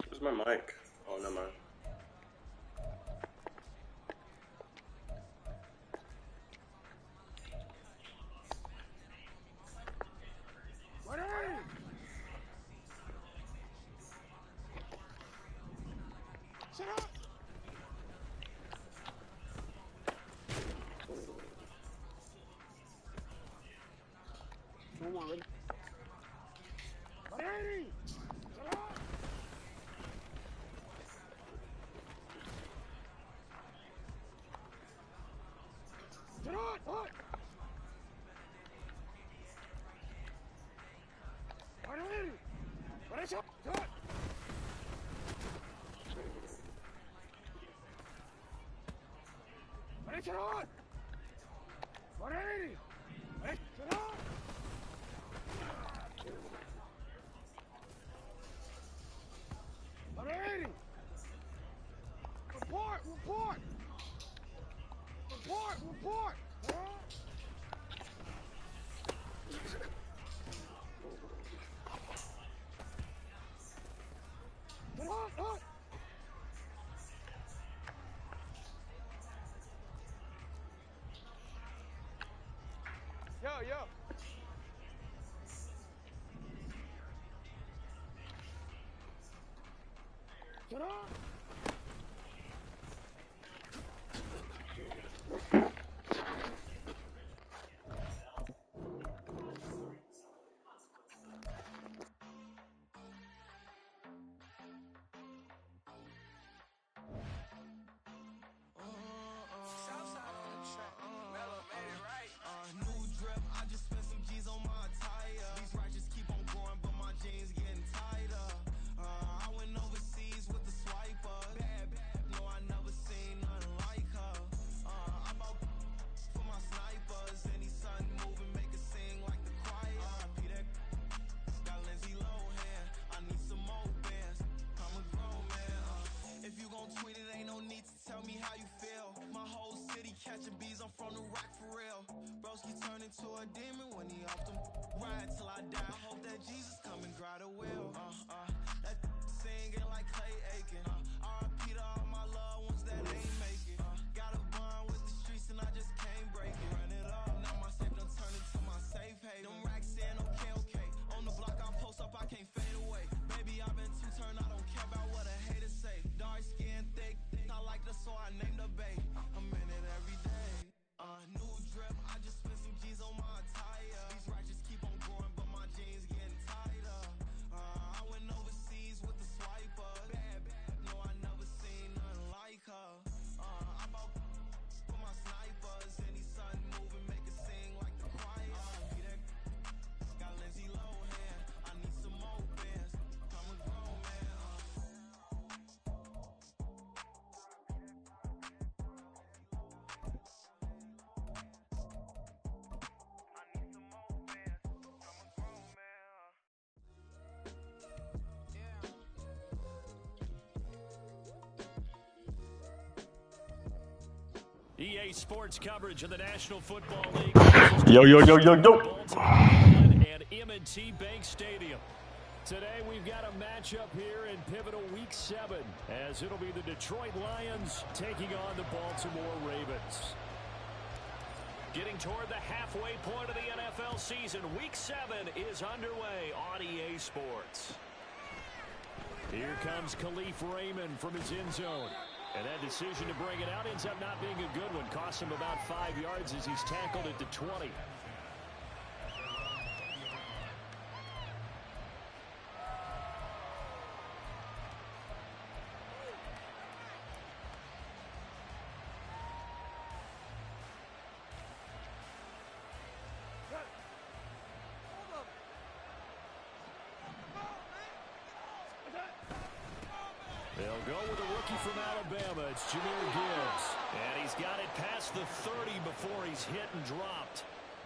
Where's my mic? Oh, never mind. Shut up! Come on, ready? Ready! Shut up! Shut up! What? Ready! Ready, shut up! Ready, shut up! Ready! Ready, shut up! Ready! Report! Report! Report! Report! Get up! Yo, yo! Get up! Catching bees, I'm from the rock for real. Broski turned into a demon when he off them. Ride till I die. I hope that Jesus come and grab the wheel. That singing like Clay Aiken. R.I.P. to all my loved ones that ain't make it. Got a bond with the streets and I just can't break it. Run it up, now my safe done turned into my safe haven. Them racks in, okay. On the block I post up, I can't fade away. Baby, I've been too turned, I don't care about what a hater say. Dark skin, thick, I like the so I named the bae. I'm in it every day. New drip, I just spent some G's on my attire. These righteous keep on growing, but my jeans getting tighter. I went overseas with the swiper. Bad, no, I never seen nothing like her. I bought for my snipers. Any sun moving, make it sing like the choir. Got Lindsay Lohan, I need some more bands. I'm a grown man. EA Sports coverage of the National Football League. Yo. And M&T Bank Stadium. Today we've got a matchup here in pivotal Week 7, as it'll be the Detroit Lions taking on the Baltimore Ravens. Getting toward the halfway point of the NFL season, Week 7 is underway on EA Sports. Here comes Khalif Raymond from his end zone. And that decision to bring it out ends up not being a good one. Costs him about 5 yards as he's tackled at the 20. They'll go with a rookie from Alabama. It's Jahmyr Gibbs. And he's got it past the 30 before he's hit and dropped.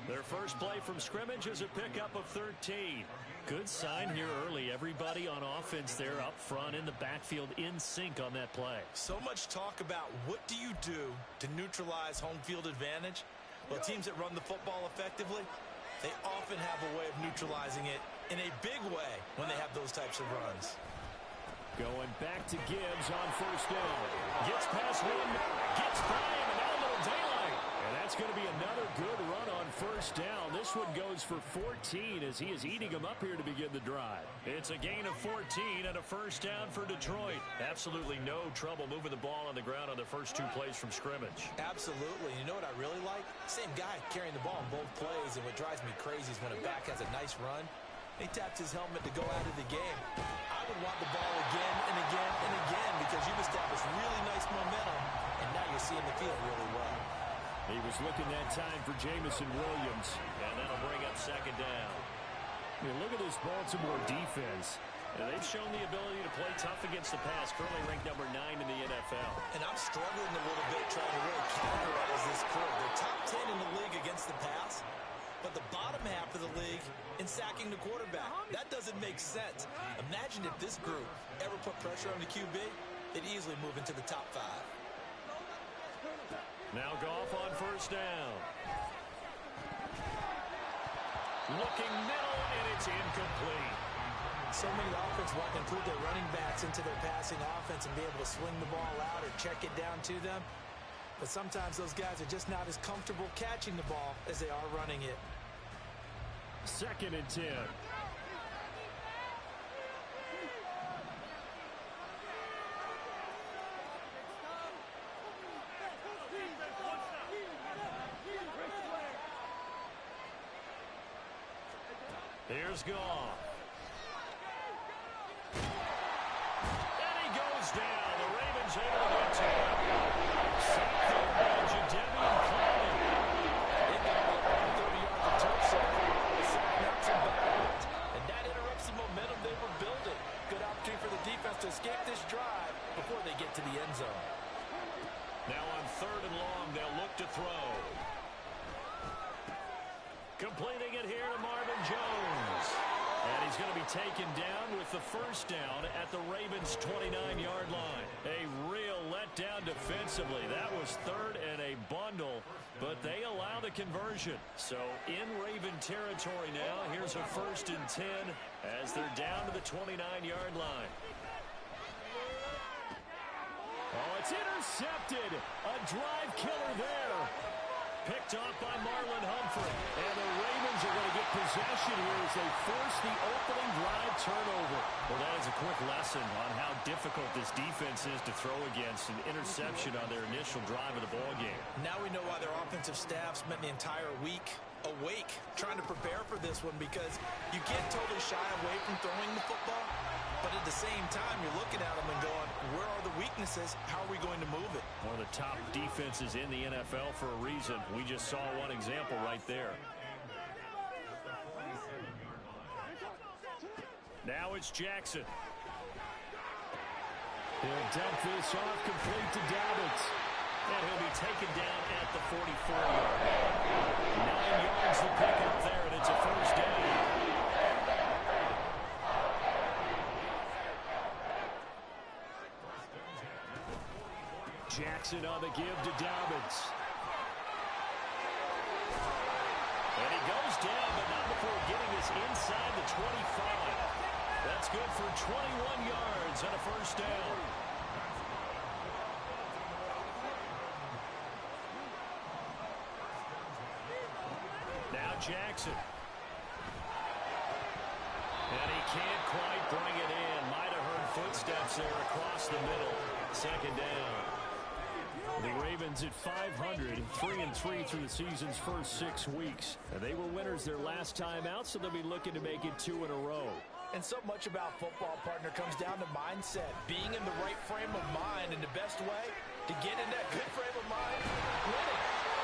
Their first play from scrimmage is a pickup of 13. Good sign here early. Everybody on offense there up front in the backfield in sync on that play. So much talk about what do you do to neutralize home field advantage? Well, teams that run the football effectively, They often have a way of neutralizing it in a big way when they have those types of runs. Going back to Gibbs on first down. Gets past one, gets by him, and now a little daylight. And that's going to be another good run on first down. This one goes for 14 as he is eating them up here to begin the drive. It's a gain of 14 and a first down for Detroit. Absolutely no trouble moving the ball on the ground on the first 2 plays from scrimmage. Absolutely. You know what I really like? Same guy carrying the ball in both plays, and what drives me crazy is when a back has a nice run, he taps his helmet to go out of the game. I would want the ball again and again and again because you've established really nice momentum, and now you're seeing the field really well. He was looking that time for Jamison Williams, and that'll bring up second down. I mean, look at this Baltimore defense. They've shown the ability to play tough against the pass, currently ranked number 9 in the NFL. And I'm struggling a little bit trying to really categorize this crew. They're top 10 in the league against the pass, but the bottom half of the league in sacking the quarterback. That doesn't make sense. Imagine if this group ever put pressure on the QB, they'd easily move into the top 5. Now Goff on first down. Looking middle, and it's incomplete. So many offenses want to include their running backs into their passing offense and be able to swing the ball out or check it down to them. But sometimes those guys are just not as comfortable catching the ball as they are running it. 2nd and 10. Here's Goff. And he goes down. The Ravens able to get to him. Sacked there by Jadeveon Clowney. They got about 30 yards of turf circle. The sack knocks him backwards. And that interrupts the momentum they were building. Good opportunity for the defense to escape this drive before they get to the end zone. Now on 3rd and long, they'll look to throw. Completing it here to Marvin Jones. And he's going to be taken down with the first down at the Ravens' 29-yard line. A real letdown defensively. That was 3rd and a bundle, but they allow the conversion. So in Raven territory now, here's a 1st and 10 as they're down to the 29-yard line. Oh, it's intercepted. A drive killer there. Picked off by Marlon Humphrey. And the Ravens are going to get possession here as they force the opening drive turnover. Well, that is a quick lesson on how difficult this defense is to throw against an interception on their initial drive of the ballgame. Now we know why their offensive staff spent the entire week awake trying to prepare for this one, because you can't totally shy away from throwing the football, but at the same time you're looking at them and going, where are the weaknesses? How are we going to move it? One of the top defenses in the NFL for a reason. We just saw one example right there. Now it's Jackson. He'll dump this off complete to Dobbins. And he'll be taken down at the 44-yard line. 9 yards to pick up there, and it's a first down. Jackson on the give to Dobbins. And he goes down, but not before getting this inside the 25. That's good for 21 yards and a first down. Now Jackson. And he can't quite bring it in. Might have heard footsteps there across the middle. 2nd down. The Ravens at 500, 3-3 through the season's first 6 weeks. And they were winners their last time out, so they'll be looking to make it 2 in a row. And so much about football, partner, comes down to mindset. Being in the right frame of mind, and the best way to get in that good frame of mind, winning.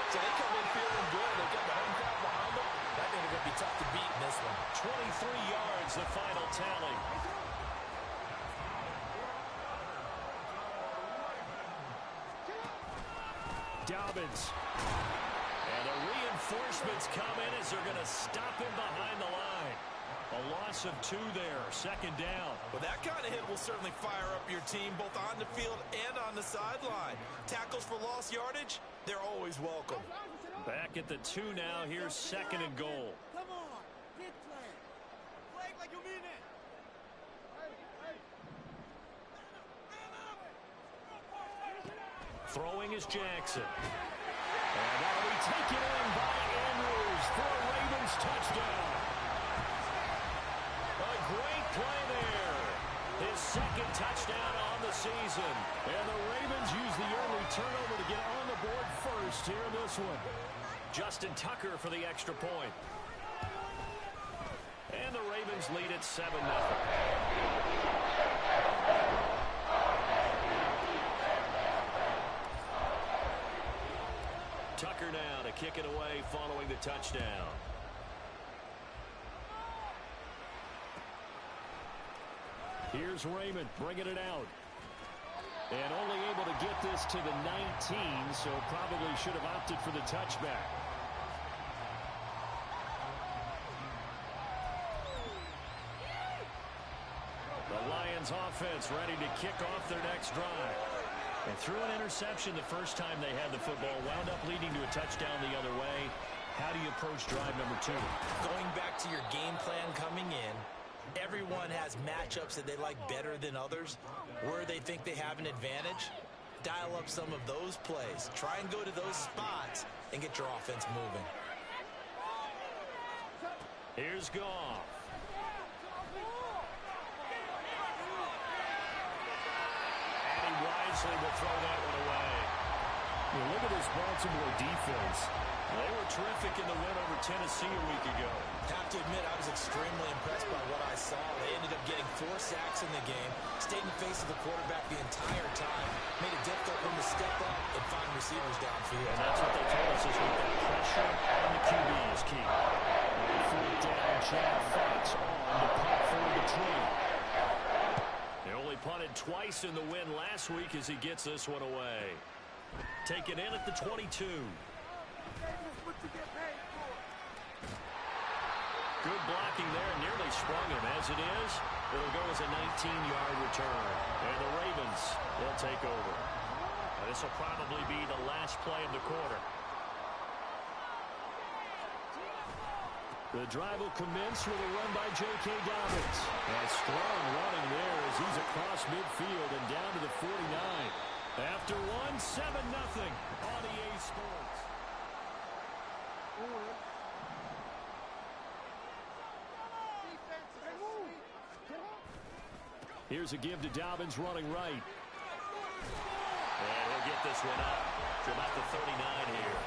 So they come in feeling good. They got the home crowd behind them. I think they're going to be tough to beat in this one. 23 yards, the final tally. Dobbins. And the reinforcements come in as they're going to stop him behind the line. A loss of 2 there, 2nd down. Well, that kind of hit will certainly fire up your team, both on the field and on the sideline. Tackles for lost yardage, they're always welcome. Back at the 2 now. Here's 2nd and goal. Throwing is Jackson. And that'll be taken in by Andrews for a Ravens touchdown. A great play there. His second touchdown on the season. And the Ravens use the early turnover to get on the board first here in this one. Justin Tucker for the extra point. And the Ravens lead at 7-0. Tucker now to kick it away following the touchdown. Here's Raymond bringing it out. And only able to get this to the 19, so probably should have opted for the touchback. The Lions offense ready to kick off their next drive. And threw an interception the first time they had the football, wound up leading to a touchdown the other way. How do you approach drive number 2? Going back to your game plan coming in, everyone has matchups that they like better than others. Where they think they have an advantage, dial up some of those plays. Try and go to those spots and get your offense moving. Here's Goff. Wisely will throw that one away. Well, look at this Baltimore defense. They were terrific in the win over Tennessee a week ago. Have to admit, I was extremely impressed by what I saw. They ended up getting 4 sacks in the game, stayed in the face of the quarterback the entire time, made it difficult for him to step up and find receivers downfield. And that's what they told us this week. That pressure on the QB is key. And 4th down, Chad Fox on to punt for Detroit. They only punted twice in the win last week as he gets this one away. Taken in at the 22. Good blocking there, nearly sprung him. As it is, it'll go as a 19-yard return. And the Ravens will take over. Now, this will probably be the last play of the quarter. The drive will commence with a run by J.K. Dobbins. And strong running there as he's across midfield and down to the 49. After one, 7-0 on EA Sports. Here's a give to Dobbins running right. And he'll get this one up to about the 39 here.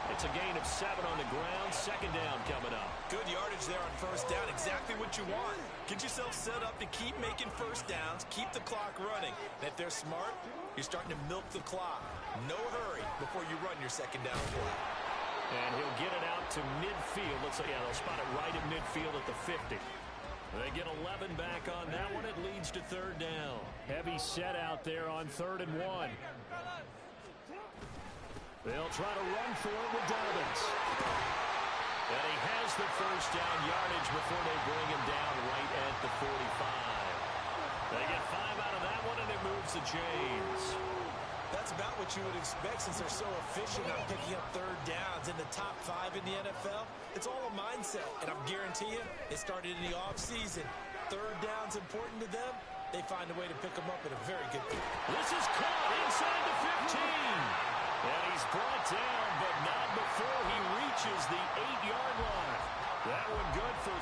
It's a gain of 7 on the ground. 2nd down coming up. Good yardage there on 1st down. Exactly what you want. Get yourself set up to keep making 1st downs. Keep the clock running. And if they're smart, you're starting to milk the clock. No hurry before you run your 2nd down play. And he'll get it out to midfield. Let's say, yeah, they'll spot it right at midfield at the 50. They get 11 back on that one. It leads to 3rd down. Heavy set out there on 3rd and 1. They'll try to run for it with Dobbins. And he has the 1st down yardage before they bring him down right at the 45. They get 5 out of that one, and it moves the chains. That's about what you would expect since they're so efficient on picking up 3rd downs in the top 5 in the NFL. It's all a mindset, and I'm guaranteeing it started in the offseason. 3rd down's important to them. They find a way to pick them up at a very good point. This is caught inside the 15. And he's brought down, but not before he reaches the 8-yard line. That one good for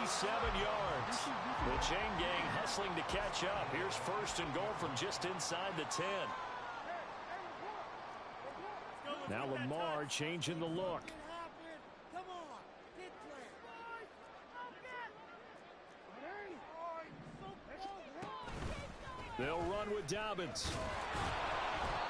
37 yards. The chain gang hustling to catch up. Here's 1st and goal from just inside the 10. Now Lamar changing the look. They'll run with Dobbins.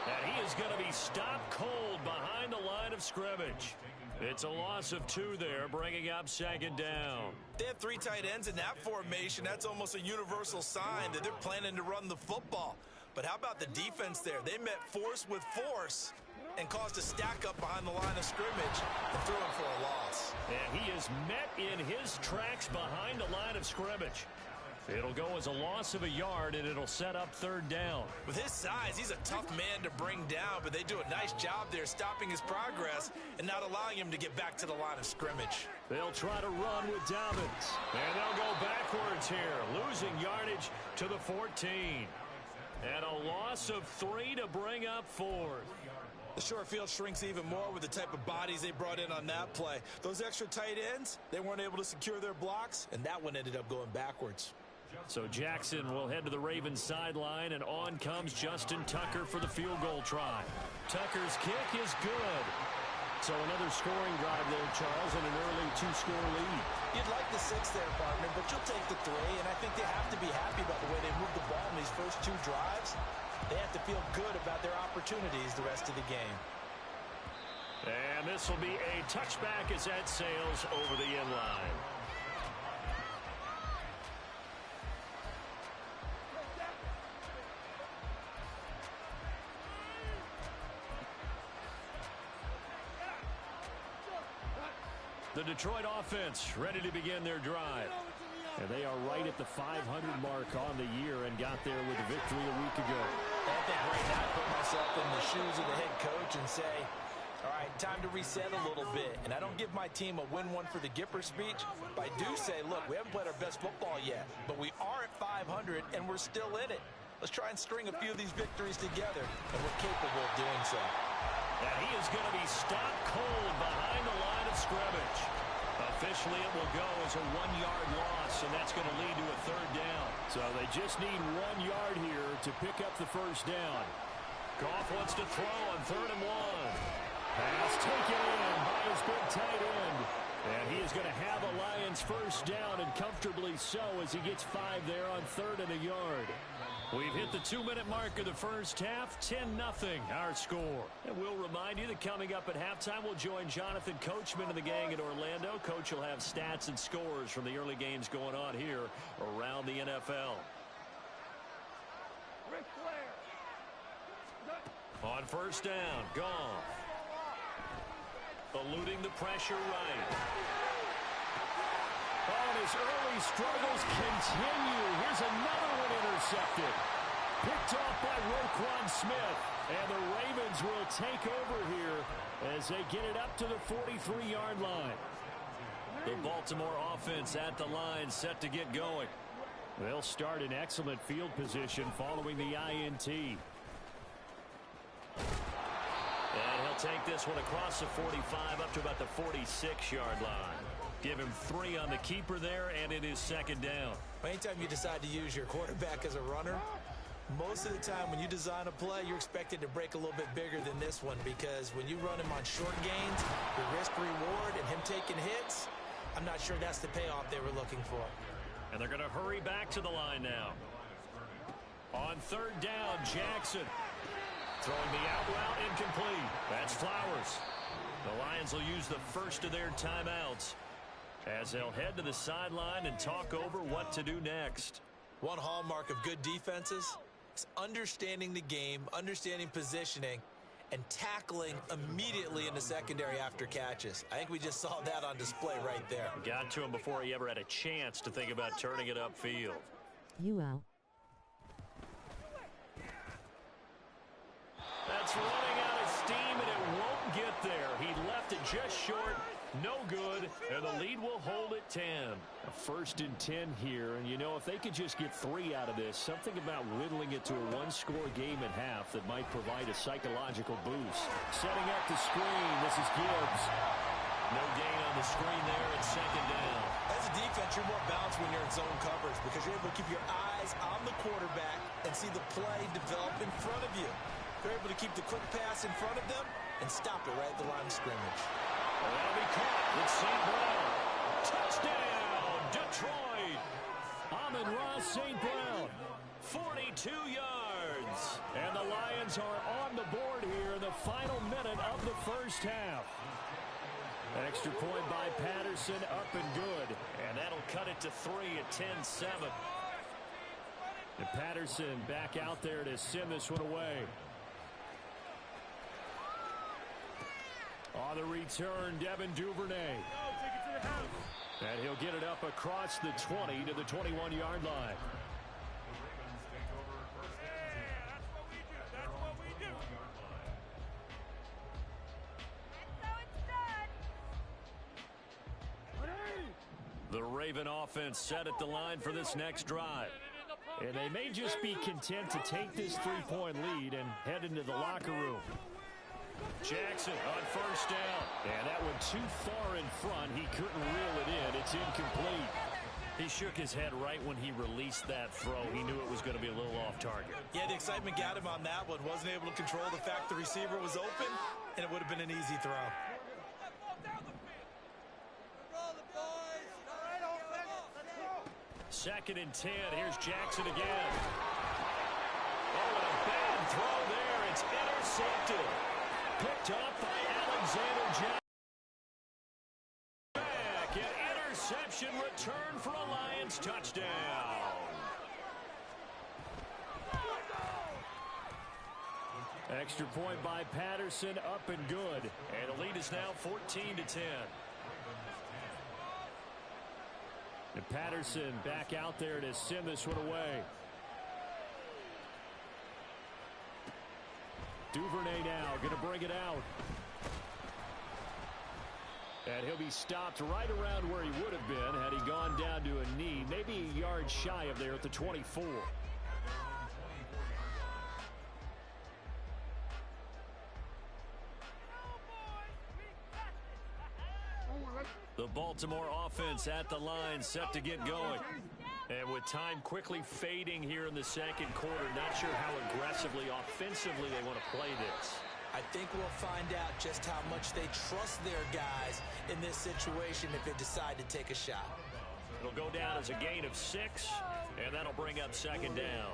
And he is going to be stopped cold behind the line of scrimmage. It's a loss of 2 there, bringing up 2nd down. They have 3 tight ends in that formation. That's almost a universal sign that they're planning to run the football. But how about the defense there? They met force with force and caused a stack up behind the line of scrimmage and threw him for a loss. And he is met in his tracks behind the line of scrimmage. It'll go as a loss of a yard, and it'll set up 3rd down. With his size, he's a tough man to bring down, but they do a nice job there stopping his progress and not allowing him to get back to the line of scrimmage. They'll try to run with Dobbins. And they'll go backwards here, losing yardage to the 14. And a loss of 3 to bring up 4th. The short field shrinks even more with the type of bodies they brought in on that play. Those extra tight ends, they weren't able to secure their blocks, and that one ended up going backwards. So Jackson will head to the Ravens sideline, and on comes Justin Tucker for the field goal try. Tucker's kick is good. So another scoring drive there, Charles, and an early 2-score lead. You'd like the 6 there, partner, but you'll take the 3, and I think they have to be happy about the way they moved the ball in these first 2 drives. They have to feel good about their opportunities the rest of the game. And this will be a touchback as that sails over the end line. The Detroit offense ready to begin their drive. And they are right at the 500 mark on the year and got there with a victory a week ago. I think right now I put myself in the shoes of the head coach and say, all right, time to reset a little bit. And I don't give my team a win one for the Gipper speech, but I do say, look, we haven't played our best football yet, but we are at 500 and we're still in it. Let's try and string a few of these victories together, and we're capable of doing so. And he is going to be stopped cold behind the line of scrimmage. Officially, it will go as a 1-yard loss, and that's going to lead to a 3rd down. So they just need 1 yard here to pick up the first down. Goff wants to throw on 3rd and 1. Pass taken in by his big tight end. And he is going to have a Lions first down, and comfortably so, as he gets 5 there on 3rd and a yard. We've hit the 2-minute mark of the first half, 10-0 our score. And we'll remind you that coming up at halftime, we'll join Jonathan Coachman and the gang in Orlando. Coach will have stats and scores from the early games going on here around the NFL. On first down, Goff. Eluding the pressure right. Oh, and his early struggles continue. Here's another one intercepted. Picked off by Roquan Smith. And the Ravens will take over here as they get it up to the 43-yard line. The Baltimore offense at the line set to get going. They'll start in excellent field position following the INT. And he'll take this one across the 45 up to about the 46-yard line. Give him 3 on the keeper there, and it is 2nd down. Anytime you decide to use your quarterback as a runner, most of the time when you design a play, you're expected to break a little bit bigger than this one, because when you run him on short gains, the risk-reward and him taking hits, I'm not sure that's the payoff they were looking for. And they're going to hurry back to the line now. On 3rd down, Jackson. Throwing the out route, incomplete. That's Flowers. The Lions will use the first of their timeouts as they'll head to the sideline and talk over what to do next. One hallmark of good defenses is understanding the game, understanding positioning, and tackling immediately in the secondary after catches. I think we just saw that on display right there. Got to him before he ever had a chance to think about turning it upfield. You out. That's running out of steam, and it won't get there. He left it just short. No good, and the lead will hold at 10. A 1st and 10 here, and you know, if they could just get 3 out of this, something about whittling it to a 1-score game at half that might provide a psychological boost. Setting up the screen, this is Gibbs. No gain on the screen there, it's 2nd down. As a defense, you're more balanced when you're in zone coverage because you're able to keep your eyes on the quarterback and see the play develop in front of you. You're able to keep the quick pass in front of them and stop it right at the line of scrimmage. And that'll be caught with St. Brown. Touchdown, Detroit. Amon-Ra St. Brown, 42 yards. And the Lions are on the board here in the final minute of the first half. Extra point by Patterson, up and good. And that'll cut it to 3 at 10-7. And Patterson back out there to send this one away. On the return, Devin Duvernay. And he'll get it up across the 20 to the 21-yard line. The Raven offense set at the line for this next drive. And they may just be content to take this three-point lead and head into the locker room. Jackson on first down. And that one too far in front. He couldn't reel it in. It's incomplete. He shook his head right when he released that throw. He knew it was going to be a little off target. Yeah, the excitement got him on that one. Wasn't able to control the fact the receiver was open, and it would have been an easy throw. Second and 10. Here's Jackson again. Oh, and a bad throw there. It's intercepted. Picked up by Alexander Jackson. Back. An interception return for a Lions touchdown. Extra point by Patterson, up and good. And the lead is now 14-10. And Patterson back out there to send this one away. Duvernay now going to bring it out. And he'll be stopped right around where he would have been had he gone down to a knee, maybe a yard shy of there at the 24. The Baltimore offense at the line, set to get going. And with time quickly fading here in the second quarter, not sure how aggressively, offensively they want to play this. I think we'll find out just how much they trust their guys in this situation if they decide to take a shot. It'll go down as a gain of 6, and that'll bring up second down.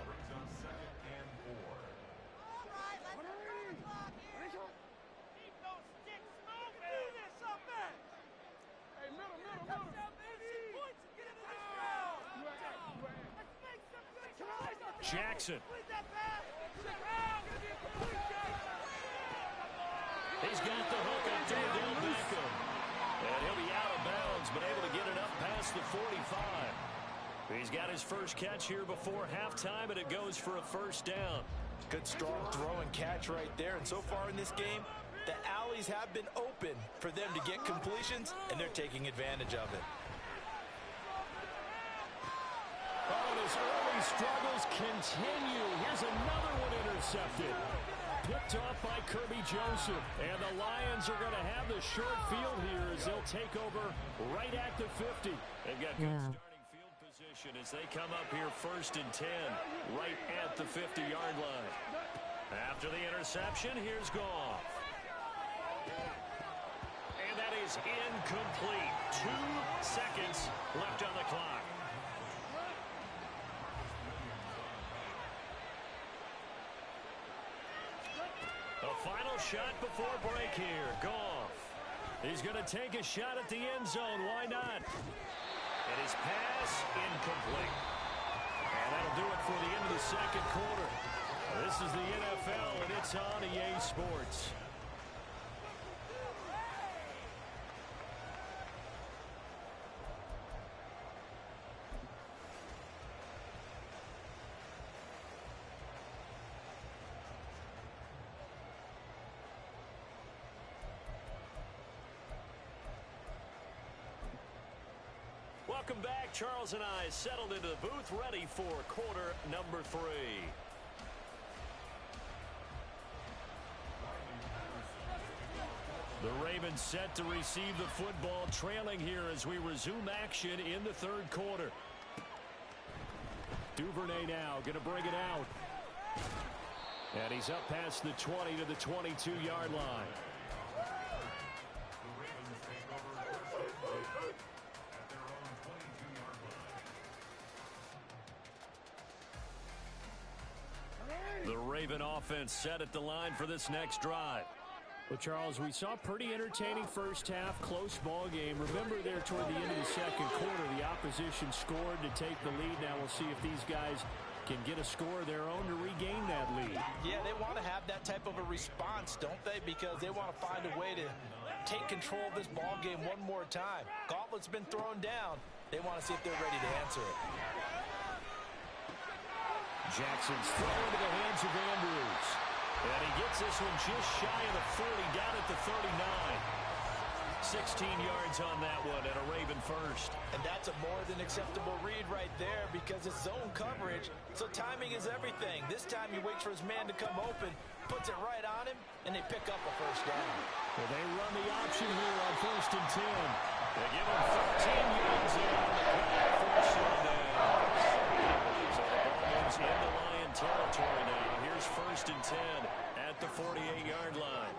Jackson. He's got the hook up to Odell Beckham. And he'll be out of bounds, but able to get it up past the 45. He's got his first catch here before halftime, and it goes for a first down. Good strong throw and catch right there. And so far in this game, the alleys have been open for them to get completions, and they're taking advantage of it. Oh, his early struggles continue. Here's another one intercepted. Picked off by Kirby Joseph. And the Lions are going to have the short field here as they'll take over right at the 50. They've got good starting field position as they come up here first and 10 right at the 50-yard line. After the interception, here's Goff. And that is incomplete. 2 seconds left on the clock. A final shot before break here. Goff. He's going to take a shot at the end zone. Why not? And his pass incomplete. And that'll do it for the end of the second quarter. This is the NFL, and it's on EA Sports. Welcome back. Charles and I settled into the booth, ready for quarter number 3. The Ravens set to receive the football, trailing here as we resume action in the third quarter. Duvernay now going to bring it out. And he's up past the 20 to the 22-yard line. The Raven offense set at the line for this next drive. Well, Charles, we saw a pretty entertaining first half, close ball game. Remember there toward the end of the second quarter, the opposition scored to take the lead. Now we'll see if these guys can get a score of their own to regain that lead. Yeah, they want to have that type of a response, don't they? Because they want to find a way to take control of this ball game one more time. Gauntlet's been thrown down. They want to see if they're ready to answer it. Jackson's throw into the hands of Andrews. And he gets this one just shy of the 40, down at the 39. 16 yards on that one and a Raven first. And that's a more than acceptable read right there because it's zone coverage, so timing is everything. This time he waits for his man to come open, puts it right on him, and they pick up a first down. Well, they run the option here on 1st and 10. They give him 13 yards in on the play for a showdown. So the ball moves into Lion territory now. Here's 1st and 10 at the 48-yard line.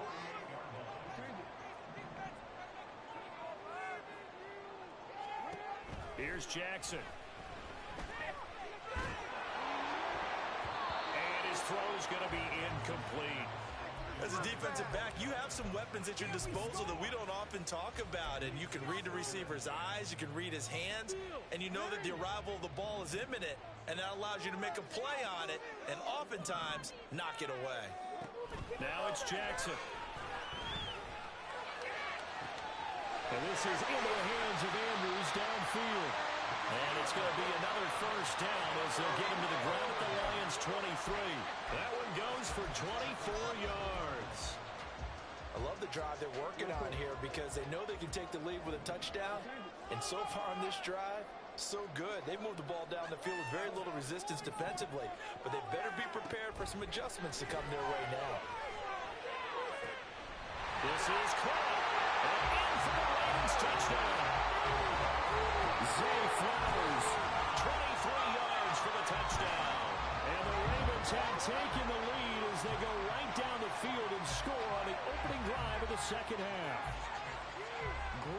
Here's Jackson. And his throw's going to be incomplete. As a defensive back, you have some weapons at your disposal that we don't often talk about. And you can read the receiver's eyes, you can read his hands, and you know that the arrival of the ball is imminent, and that allows you to make a play on it and oftentimes knock it away. Now it's Jackson. And this is into the hands of Andrews downfield. And it's going to be another first down as they'll get him to the ground at the Lions' 23. That one goes for 24 yards. I love the drive they're working on here because they know they can take the lead with a touchdown. And so far on this drive, so good. They've moved the ball down the field with very little resistance defensively. But they better be prepared for some adjustments to come their way now. This is caught. And in for the Ravens touchdown. Zay Flowers, 23 yards for the touchdown. And the Ravens have taken the lead as they go right down the field and score on the opening drive of the second half.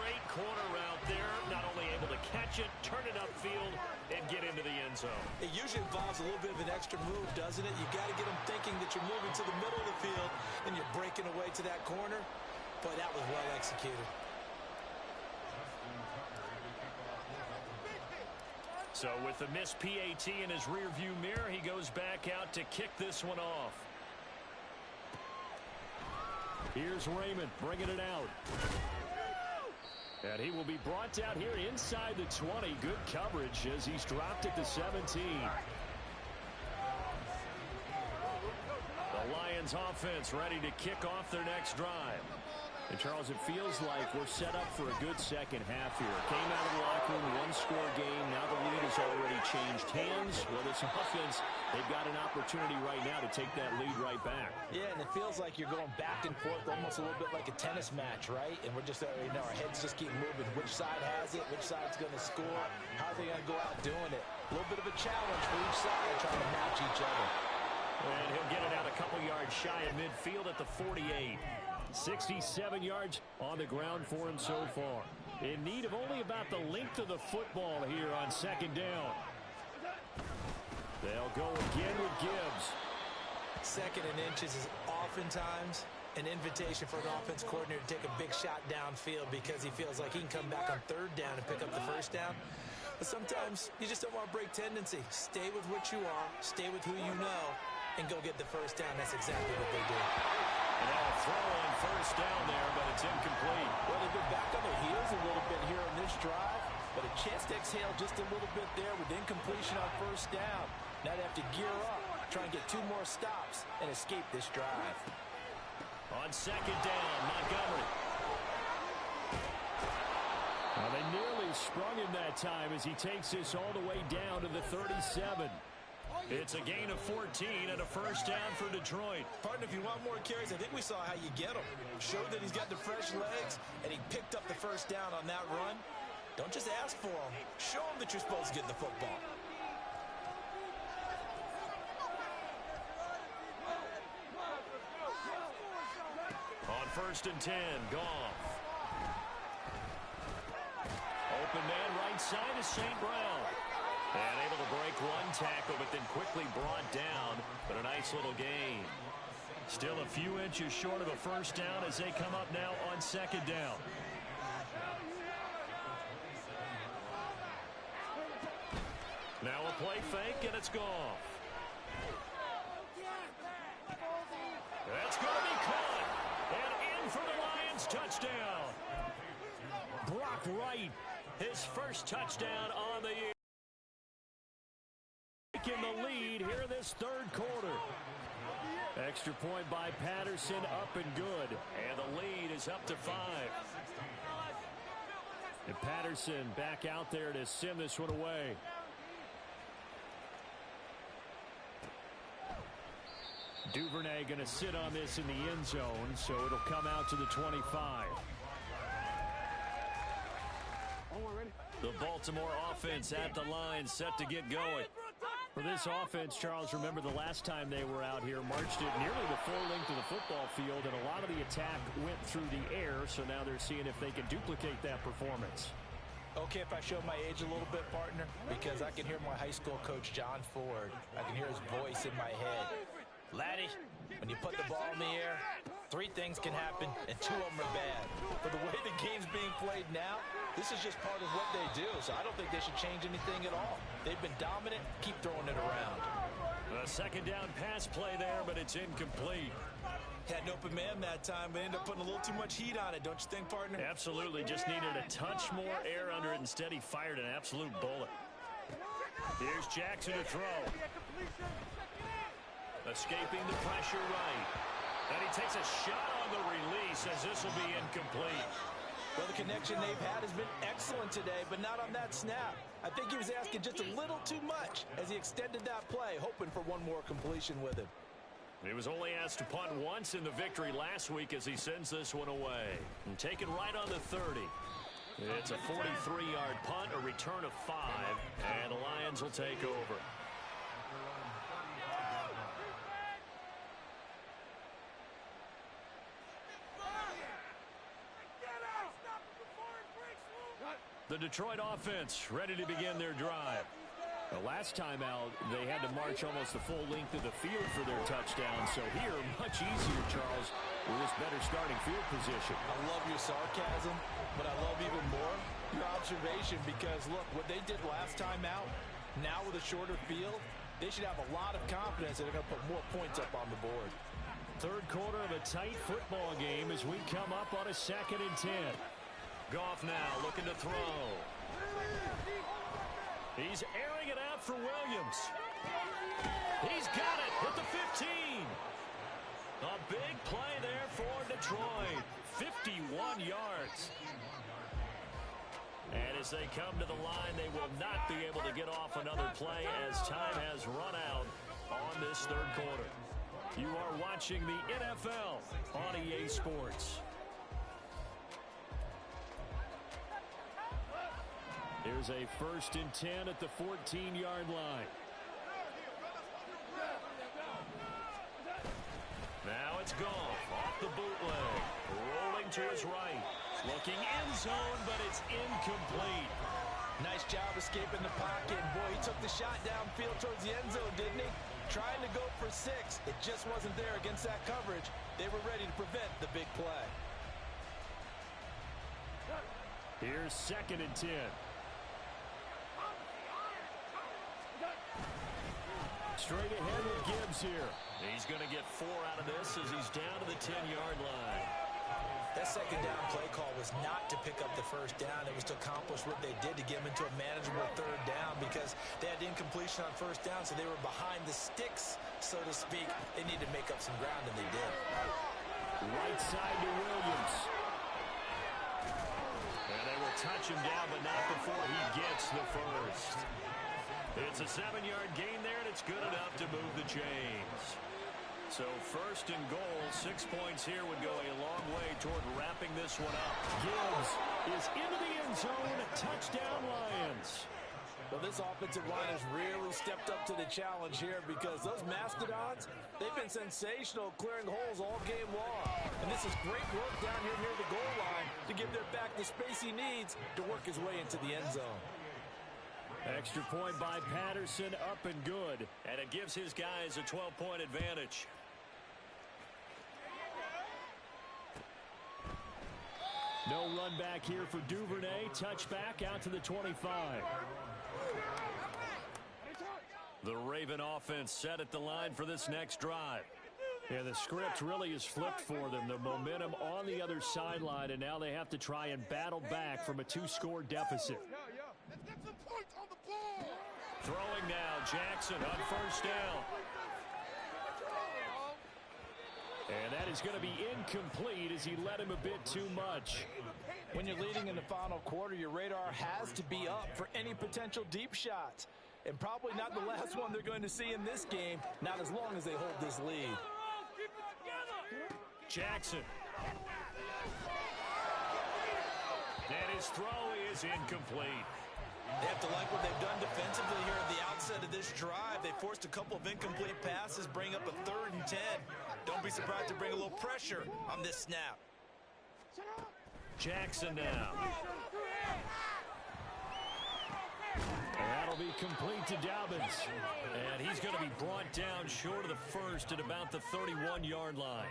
Great corner route there. Not only able to catch it, turn it upfield, and get into the end zone. It usually involves a little bit of an extra move, doesn't it? You got to get them thinking that you're moving to the middle of the field and you're breaking away to that corner. But that was well executed. So with the missed PAT in his rearview mirror, he goes back out to kick this one off. Here's Raymond bringing it out. And he will be brought out here inside the 20. Good coverage as he's dropped at the 17. The Lions offense ready to kick off their next drive. And, Charles, it feels like we're set up for a good second half here. Came out of the locker room, one-score game. Now the lead has already changed hands. Well, this offense, they've got an opportunity right now to take that lead right back. Yeah, and it feels like you're going back and forth almost a little bit like a tennis match, right? And we're just, our heads just keep moving. Which side has it? Which side's going to score? How are they going to go out doing it? A little bit of a challenge for each side trying to match each other. And he'll get it out a couple yards shy of midfield at the 48. 67 yards on the ground for him so far. In need of only about the length of the football here on second down. They'll go again with Gibbs. Second and inches is oftentimes an invitation for an offense coordinator to take a big shot downfield because he feels like he can come back on third down and pick up the first down. But sometimes you just don't want to break tendency. Stay with what you are, stay with who you know, and go get the first down. That's exactly what they do. And a throw on first down there, but it's incomplete. Well, they've been back on their heels a little bit here on this drive, but a chance to exhale just a little bit there with incompletion on first down. Now they have to gear up, try and get 2 more stops, and escape this drive. On second down, Montgomery. Well, they nearly sprung him that time as he takes this all the way down to the 37. It's a gain of 14 and a first down for Detroit. Partner, if you want more carries, I think we saw how you get them. Showed that he's got the fresh legs, and he picked up the first down on that run. Don't just ask for them. Show them that you're supposed to get the football. On 1st and 10, Goff. Open man right side is St. Brown. And able to break one tackle, but then quickly brought down. But a nice little gain. Still a few inches short of a first down as they come up now on second down. Now a play fake, and it's Goff. That's going to be caught. And in for the Lions touchdown. Brock Wright, his first touchdown on the year. In the lead here this third quarter. Extra point by Patterson, up and good. And the lead is up to 5. And Patterson back out there to send this one away. Duvernay going to sit on this in the end zone, so it'll come out to the 25. The Baltimore offense at the line, set to get going. For this offense, Charles, remember the last time they were out here, marched it nearly the full length of the football field, and a lot of the attack went through the air, so now they're seeing if they can duplicate that performance. Okay, if I show my age a little bit, partner, because I can hear my high school coach, John Ford. I can hear his voice in my head. Laddie, when you put the ball in the air, 3 things can happen, and 2 of them are bad. But the way the game's being played now, this is just part of what they do, so I don't think they should change anything at all. They've been dominant. Keep throwing it around. A second down pass play there, but it's incomplete. Had an open man that time, but ended up putting a little too much heat on it, don't you think, partner? Absolutely. Just needed a touch more air under it. Instead, he fired an absolute bullet. Here's Jackson to throw. Escaping the pressure right. And he takes a shot on the release as this will be incomplete. Well, the connection they've had has been excellent today, but not on that snap. I think he was asking just a little too much as he extended that play, hoping for one more completion with it. He was only asked to punt once in the victory last week as he sends this one away. And taken right on the 30. It's a 43-yard punt, a return of 5, and the Lions will take over. The Detroit offense ready to begin their drive. The last time out, they had to march almost the full length of the field for their touchdown. So here, much easier, Charles, with this better starting field position. I love your sarcasm, but I love even more your observation because, look, what they did last time out, now with a shorter field, they should have a lot of confidence that they're going to put more points up on the board. Third quarter of a tight football game as we come up on a 2nd and 10. Goff now looking to throw. He's airing it out for Williams. He's got it at the 15. A big play there for Detroit. 51 yards. And as they come to the line, they will not be able to get off another play as time has run out on this third quarter. You are watching the NFL on EA Sports. Here's a 1st and 10 at the 14-yard line. Now it's Goff off the bootleg. Rolling to his right. Looking end zone, but it's incomplete. Nice job escaping the pocket. Boy, he took the shot downfield towards the end zone, didn't he? Trying to go for 6. It just wasn't there against that coverage. They were ready to prevent the big play. Here's 2nd and 10. Straight ahead with Gibbs here. He's going to get 4 out of this as he's down to the 10-yard line. That second down play call was not to pick up the first down. It was to accomplish what they did to get them into a manageable 3rd down because they had incompletion on 1st down, so they were behind the sticks, so to speak. They needed to make up some ground, and they did. Right side to Williams. And they will touch him down, but not before he gets the first. It's a 7-yard gain there, and it's good enough to move the chains. So 1st and goal, 6 points here would go a long way toward wrapping this one up. Gibbs is into the end zone. Touchdown, Lions. Well, this offensive line has really stepped up to the challenge here because those Mastodons, they've been sensational clearing holes all game long. And this is great work down here near the goal line to give their back the space he needs to work his way into the end zone. Extra point by Patterson, up and good. And it gives his guys a 12-point advantage. No run back here for Duvernay. Touchback out to the 25. The Raven offense set at the line for this next drive. And the script really is flipped for them. The momentum on the other sideline, and now they have to try and battle back from a 2-score deficit. Throwing now, Jackson on 1st down. And that is going to be incomplete as he led him a bit too much. When you're leading in the final quarter, your radar has to be up for any potential deep shots. And probably not the last one they're going to see in this game, not as long as they hold this lead. Jackson. And his throw is incomplete. They have to like what they've done defensively here at the outset of this drive. They forced a couple of incomplete passes, bring up a 3rd and 10. Don't be surprised to bring a little pressure on this snap. Jackson now. And that'll be complete to Dobbins. And he's going to be brought down short of the first at about the 31-yard line.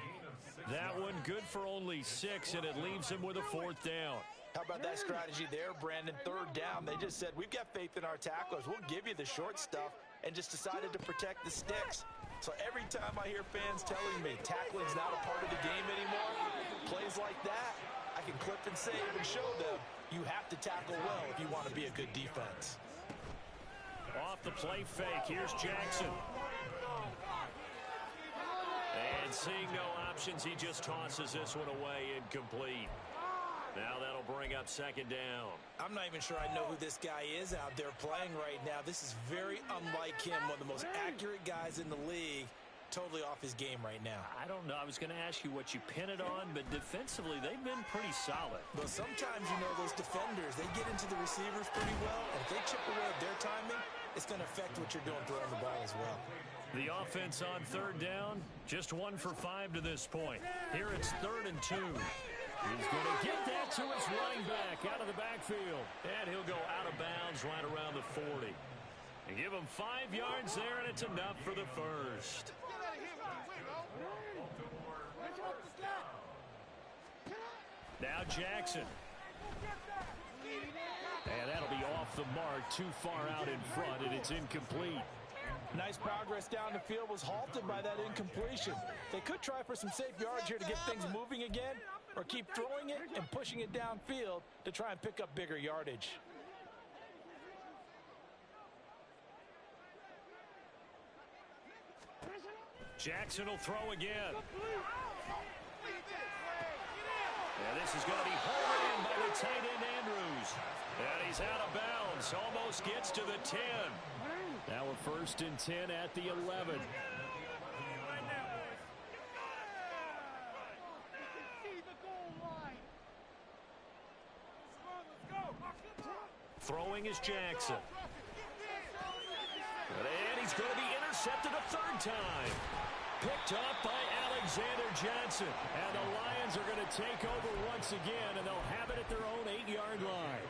That one good for only 6, and it leaves him with a 4th down. How about that strategy there, Brandon? 3rd down. They just said, we've got faith in our tacklers. We'll give you the short stuff, and just decided to protect the sticks. So every time I hear fans telling me tackling's not a part of the game anymore, plays like that, I can clip and save and show them you have to tackle well if you want to be a good defense. Off the play fake, here's Jackson. And seeing no options, he just tosses this one away incomplete. Now that'll bring up 2nd down. I'm not even sure I know who this guy is out there playing right now. This is very unlike him, one of the most accurate guys in the league. Totally off his game right now. I don't know. I was going to ask you what you pin it on, but defensively, they've been pretty solid. But sometimes, you know, those defenders, they get into the receivers pretty well, and if they chip away at their timing, it's going to affect what you're doing throwing the ball as well. The offense on 3rd down, just 1 for 5 to this point. Here it's 3rd and 2. He's going to get that to his running back out of the backfield. And he'll go out of bounds right around the 40. And give him 5 yards there, and it's enough for the first. Now Jackson. And that'll be off the mark, too far out in front, and it's incomplete. Nice progress down the field was halted by that incompletion. They could try for some safe yards here to get things moving again, or keep throwing it and pushing it downfield to try and pick up bigger yardage. Jackson will throw again. And this is going to be hauled in by the tight end Andrews. And he's out of bounds. Almost gets to the 10. Now a 1st and 10 at the 11. Throwing is Jackson. And he's going to be intercepted a 3rd time. Picked up by Alexander Johnson. And the Lions are going to take over once again, and they'll have it at their own 8-yard line.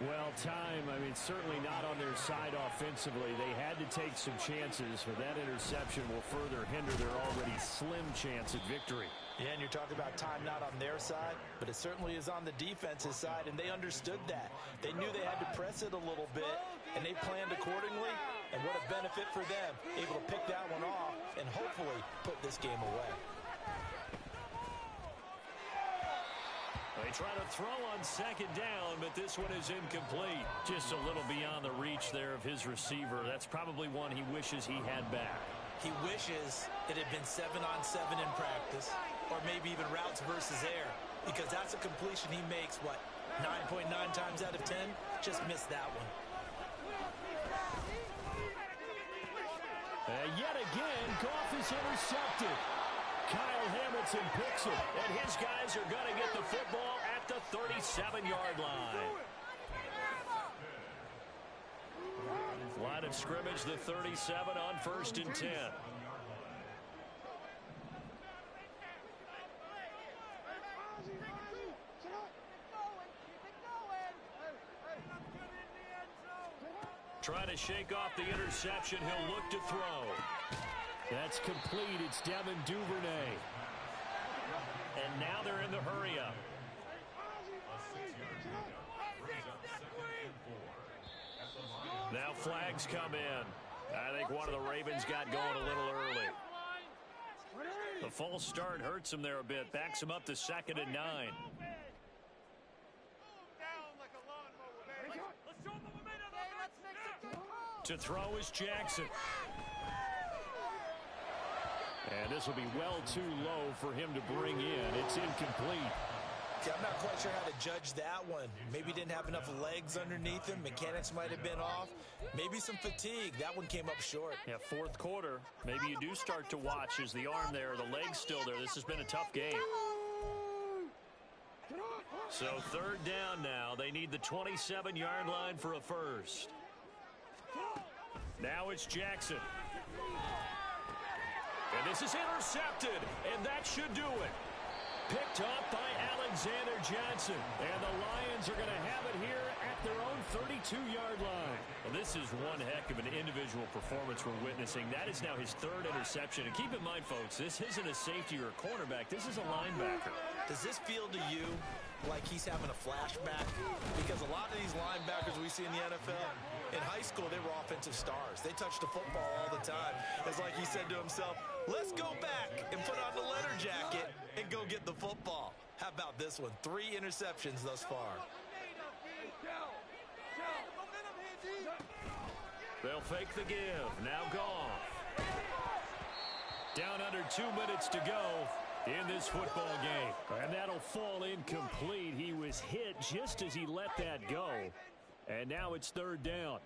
Well, time, I mean, certainly not on their side offensively. They had to take some chances, but that interception will further hinder their already slim chance at victory. Yeah, and you're talking about time not on their side, but it certainly is on the defense's side, and they understood that. They knew they had to press it a little bit, and they planned accordingly, and what a benefit for them, able to pick that one off and hopefully put this game away. They try to throw on 2nd down, but this one is incomplete. Just a little beyond the reach there of his receiver. That's probably one he wishes he had back. He wishes it had been 7-on-7 in practice, or maybe even routes versus air, because that's a completion he makes, what, 9.9 times out of 10? Just missed that one. Yet again, Goff is intercepted. Kyle Hamilton picks it, and his guys are going to get the football at the 37-yard line. Line of scrimmage, the 37 on 1st and 10. Trying to shake off the interception. He'll look to throw. That's complete. It's Devin Duvernay. And now they're in the hurry-up. Now flags come in. I think one of the Ravens got going a little early. The false start hurts him there a bit. Backs him up to 2nd and 9. To throw is Jackson. And this will be well too low for him to bring in. It's incomplete. Yeah, I'm not quite sure how to judge that one. Maybe didn't have enough legs underneath him. Mechanics might have been off. Maybe some fatigue. That one came up short. Yeah, fourth quarter. Maybe you do start to watch as the arm there, the leg's still there. This has been a tough game. So third down now. They need the 27-yard line for a first. Now it's Jackson. And this is intercepted, and that should do it. Picked up by Alexander Johnson. And the Lions are going to have it here at their own 32-yard line. Well, this is one heck of an individual performance we're witnessing. That is now his third interception. And keep in mind, folks, this isn't a safety or a cornerback. This is a linebacker. Does this feel to you like he's having a flashback? Because a lot of these linebackers we see in the NFL, in high school, they were offensive stars. They touched the football all the time. It's like he said to himself, let's go back and put on the letter jacket and go get the football. How about this one? 3 interceptions thus far. They'll fake the give. Now Goff. Down under 2 minutes to go in this football game. And that'll fall incomplete. He was hit just as he let that go. And now it's third down.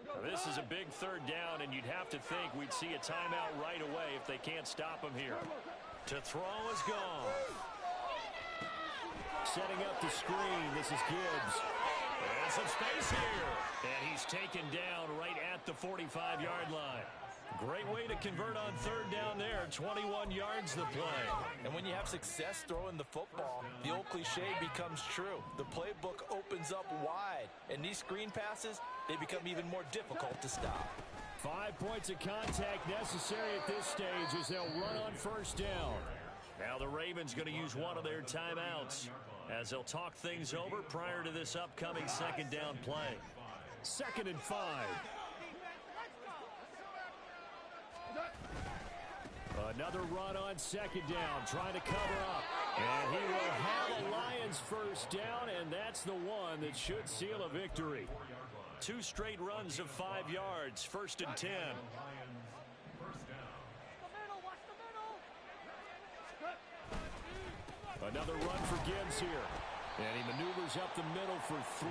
Now, this is a big third down, and you'd have to think we'd see a timeout right away if they can't stop him here. To throw is Goff. Setting up the screen. This is Gibbs. And some space here. And he's taken down right at the 45-yard line. Great way to convert on third down there. 21 yards the play. And when you have success throwing the football, the old cliche becomes true. The playbook opens up wide. And these screen passes, they become even more difficult to stop. 5 points of contact necessary at this stage as they'll run on first down. Now the Ravens going to use one of their timeouts as they'll talk things over prior to this upcoming second down play. 2nd and 5. Another run on second down, trying to cover up. And he will have a Lions first down, and that's the one that should seal a victory. 2 straight runs of 5 yards, 1st and 10. Another run for Gibbs here. And he maneuvers up the middle for 3,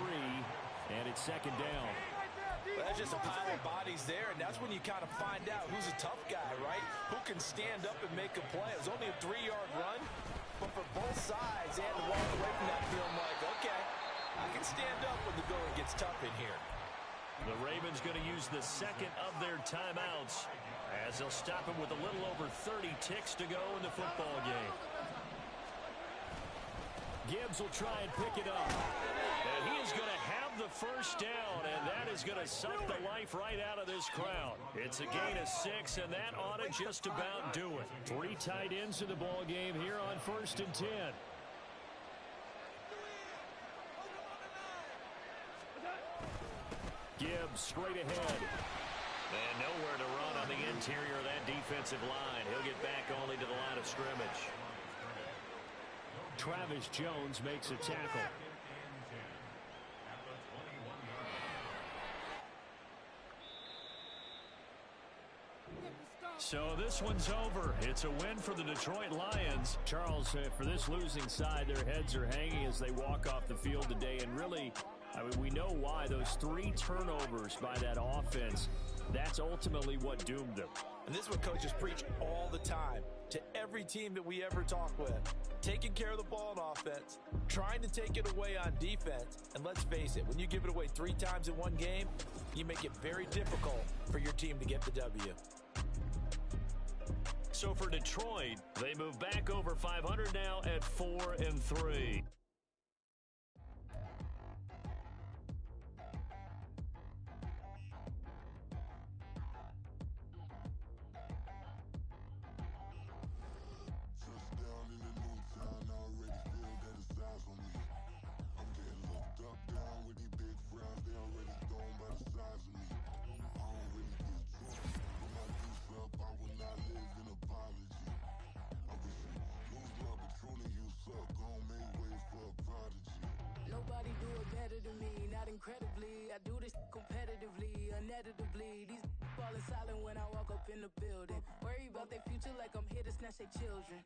and it's second down. Well, that's just a pile of bodies there, and that's when you kind of find out who's a tough guy, right? Who can stand up and make a play. It was only a 3-yard run, but for both sides, they had to walk away from that feeling like, okay, I can stand up when the going gets tough in here. The Ravens going to use the second of their timeouts as they'll stop him with a little over 30 ticks to go in the football game. Gibbs will try and pick it up. And he is going to have the first down, and that is going to suck the life right out of this crowd. It's a gain of 6, and that ought to just about do it. 3 tight ends in the ball game here on 1st and 10. Gibbs straight ahead. And nowhere to run on the interior of that defensive line. He'll get back only to the line of scrimmage. Travis Jones makes a tackle. So this one's over. It's a win for the Detroit Lions. Charles, for this losing side, their heads are hanging as they walk off the field today. And really, I mean, we know why. Those 3 turnovers by that offense, that's ultimately what doomed them. And this is what coaches preach all the time to every team that we ever talk with. Taking care of the ball on offense, trying to take it away on defense. And let's face it, when you give it away 3 times in one game, you make it very difficult for your team to get the W. So for Detroit, they move back over 500 now at 4-3. Incredibly, I do this competitively, uneditably. These falling silent when I walk up in the building. Worry about their future like I'm here to snatch their children.